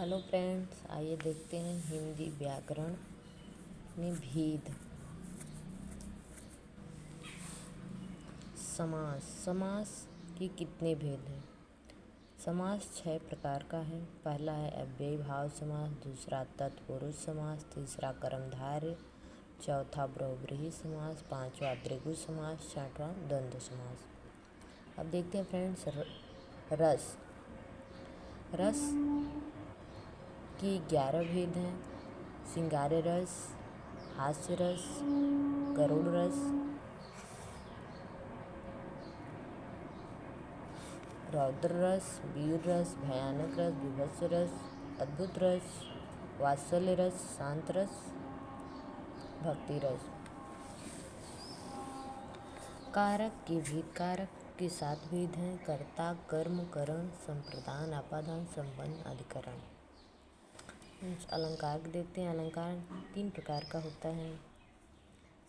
Hello friends, आइए देखते हैं हिंदी व्याकरण में भेद। समास के कितने भेद हैं? समास 6 प्रकार का है। पहला है अव्ययी भाव समास, दूसरा तत्पुरुष समास, तीसरा कर्मधारय, चौथा बहुव्रीहि समास, पांचवा द्विगु समास, छठवां द्वंद्व समास। अब देखते हैं फ्रेंड्स रस रस की 11 भेद हैं। सिंगारे रस, हास्य रस, गरुड़ रस, रौद्र रस, वीर रस, भयानक रस, बीभत्स रस, अद्भुत रस, वात्सल्य रस, शांत रस, भक्ति रस। कारक के भेद। कारक के 7 भेद हैं। कर्ता, कर्म, करण, संप्रदान, अपादान, संबंध, अधिकरण। अलंकार देखते हैं। अलंकार 3 प्रकार का होता है।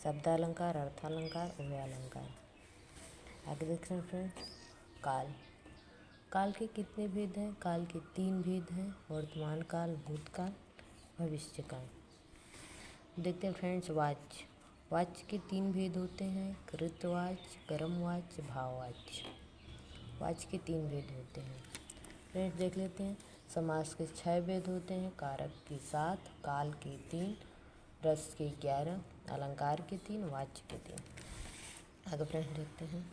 शब्दालंकार, अर्थालंकार, उभय अलंकार। आगे देखते हैं फ्रेंड्स काल के कितने भेद हैं? काल के 3 भेद हैं। वर्तमान काल, भूतकाल, भविष्य काल। देखते हैं फ्रेंड्स वाच्य के 3 भेद होते हैं। कृतवाच्य, कर्मवाच्य, भाववाच्य। वाच्य के 3 भेद होते हैं। फ्रेंड्स देख लेते हैं। समास के 6 भेद होते हैं। कारक के 7, काल के 3, रस के 11, अलंकार के 3, वाच्य के 3। आगे फ्रेंड्स देखते हैं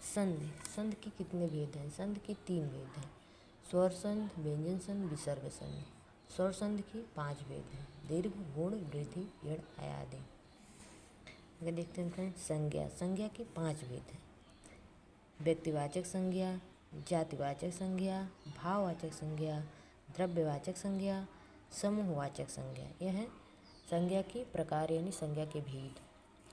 संधि के कितने भेद हैं? संधि के 3 भेद हैं। स्वर संधि, व्यंजन संधि, विसर्ग संधि। स्वर संधि के 5 भेद हैं। दीर्घ, गुण, वृद्धि, यण, आदि। आगे देखते हैं फ्रेंड्स संज्ञा के 5 भेद हैं। व्यक्तिवाचक संज्ञा, जातिवाचक संज्ञा, भाववाचक संज्ञा, द्रव्यवाचक संज्ञा, समूहवाचक संज्ञा। यह है संज्ञा के प्रकार यानी संज्ञा के भेद।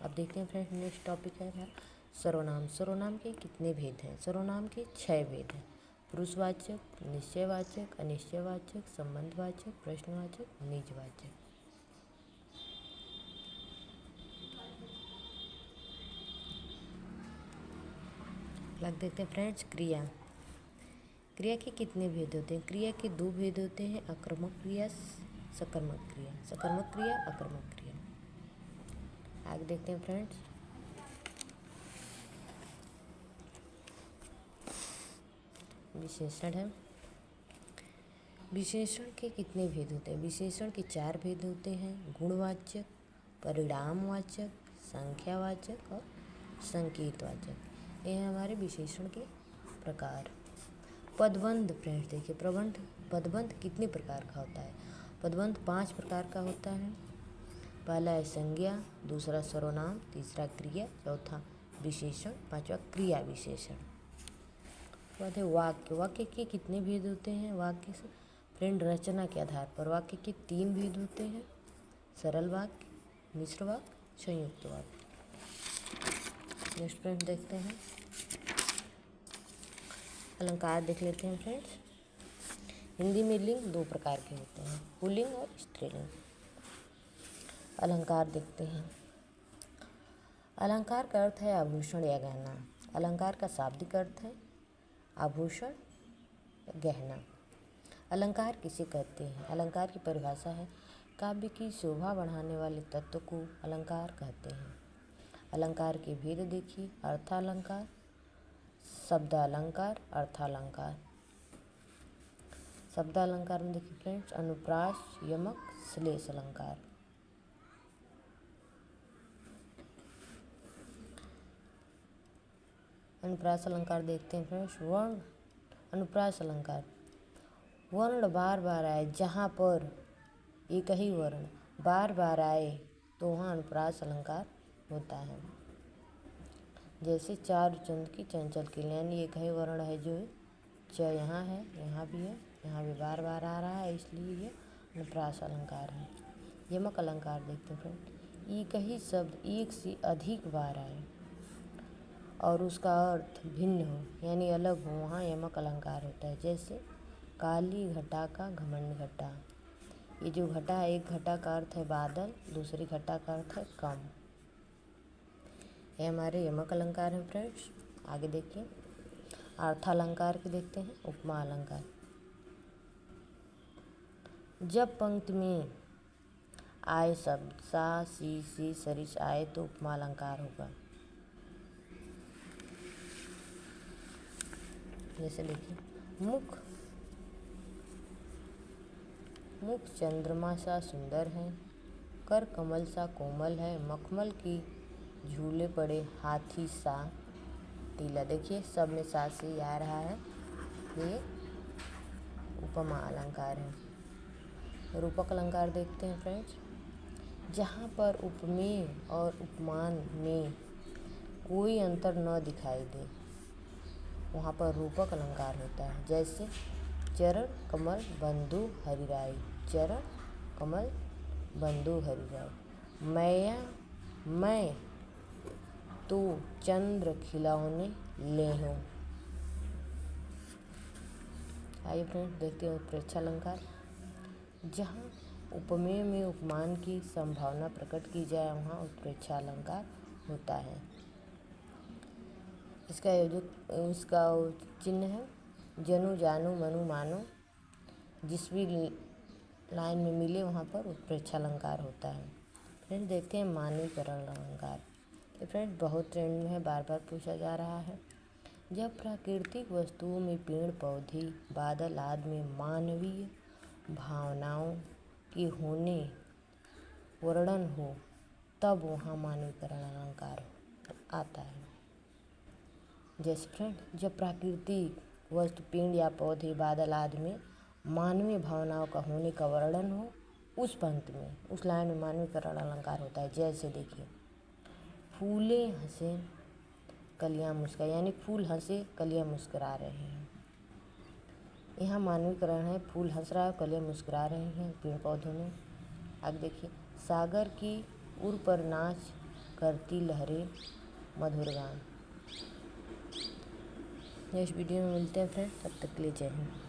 अब देखते हैं फ्रेंड्स नेक्स्ट टॉपिक है हमारा सर्वनाम। सर्वनाम के कितने भेद हैं? सर्वनाम के 6 भेद हैं। पुरुषवाचक, निश्चयवाचक, अनिश्चयवाचक, संबंधवाचक, प्रश्नवाचक, निजवाचक। लग देखते हैं फ्रेंड्स क्रिया के कितने भेद होते हैं? क्रिया के 2 भेद होते हैं। अकर्मक क्रिया, सकर्मक क्रिया। सकर्मक क्रिया, अकर्मक क्रिया। आगे देखते हैं फ्रेंड्स विशेषण है। विशेषण के कितने भेद होते हैं? विशेषण के 4 भेद होते हैं। गुणवाचक, परिणामवाचक, संख्यावाचक और संकेतवाचक। ये हैं हमारे विशेषण के प्रकार। पदबंध फ्रेंड्स देखिए पदबंध कितने प्रकार का होता है? पदबंध 5 प्रकार का होता है। पहला है संज्ञा, दूसरा सर्वनाम, तीसरा क्रिया, चौथा विशेषण, पांचवा क्रिया विशेषण। बाद है वाक्य के कितने भेद होते हैं? वाक्य से फ्रेंड रचना के आधार पर वाक्य के 3 भेद होते हैं। सरल वाक्य, मिश्र वाक्य, संयुक्त वाक्य। नेक्स्ट फ्रेंड देखते हैं अलंकार देख लेते हैं फ्रेंड्स। हिंदी में लिंग 2 प्रकार के होते हैं, पुल्लिंग और स्त्रीलिंग। अलंकार देखते हैं। अलंकार का अर्थ है आभूषण या गहना। अलंकार का शाब्दिक अर्थ है आभूषण, गहना। अलंकार किसे कहते हैं? अलंकार की परिभाषा है काव्य की शोभा बढ़ाने वाले तत्व को अलंकार कहते हैं। अलंकार के भेद देखिए। अर्थालंकार, शब्दालंकार, अर्थालंकार। शब्दालंकार में देखिए फ्रेंड्स अनुप्रास, यमक, श्लेष अलंकार। अनुप्रास अलंकार देखते हैं फ्रेंड्स। वर्ण अनुप्रास अलंकार वर्ण बार बार आए, जहाँ पर एक ही वर्ण बार बार आए तो वहाँ अनुप्रास अलंकार होता है। जैसे चारु चंद की चंचल की, यानी एक ही वर्ण है जो च यहाँ है, यहाँ भी है, यहाँ भी बार बार आ रहा है, इसलिए ये अनुप्रास अलंकार है। यमक अलंकार देखते हैं फ्रेंड। एक ही शब्द एक से अधिक बार आए और उसका अर्थ भिन्न हो यानी अलग हो, वहाँ यमक अलंकार होता है। जैसे काली घटा का घमंड घटा। ये जो घटा है, एक घटा का अर्थ है बादल, दूसरी घटा का अर्थ है कम। ये हमारे यमक अलंकार हैं फ्रेंड्स। आगे देखिए अर्थालंकार के देखते हैं। उपमा अलंकार। जब पंक्ति में आए शब्द सा, सी, सरिस आए तो उपमा अलंकार होगा। जैसे देखिए, मुख चंद्रमा सा सुंदर है, कर कमल सा कोमल है, मखमल की झूले पड़े हाथी सा टीला। देखिए सब में सा से आ रहा है, ये उपमा अलंकार है। रूपक अलंकार देखते हैं फ्रेंड्स। जहाँ पर उपमेय और उपमान में कोई अंतर न दिखाई दे वहाँ पर रूपक अलंकार होता है। जैसे चरण कमल बंधु हरिराई, चरण कमल बंधु हरिराई। मैं तो चंद्र खिलौने ले हूँ। आइए फ्रेंड्स देखते हैं उत्प्रेक्षा अलंकार। जहाँ उपमेय में उपमान की संभावना प्रकट की जाए वहाँ उत्प्रेक्षा अलंकार होता है। इसका चिन्ह है जनु जानु मनु मानो। जिस भी लाइन में मिले वहाँ पर उत्प्रेक्षा अलंकार होता है। फ्रेंड्स देखते हैं मानवीकरण अलंकार। ये फ्रेंड्स बहुत ट्रेंड में है, बार बार पूछा जा रहा है। जब प्राकृतिक वस्तुओं में पेड़ पौधे बादल आदि में मानवीय भावनाओं के होने वर्णन हो तब वहाँ मानवीकरण अलंकार आता है। जैसे फ्रेंड जब प्राकृतिक वस्तु पेड़ या पौधे बादल आदि में मानवीय भावनाओं का होने का वर्णन हो उस पंक्ति में उस लाइन में मानवीकरण अलंकार होता है। जैसे देखिए, फूले हंसे कलियां मुस्कुराए, यानी फूल हंसे कलियां मुस्कुरा रहे हैं। यहाँ मानवीकरण है, फूल हंस रहा है, कलियां मुस्कुरा रही हैं पेड़ पौधों में। अब देखिए, सागर की उर पर नाच करती लहरें मधुर गान। नेक्स्ट वीडियो में मिलते हैं फ्रेंड, तब तक के लिए जय हिंद।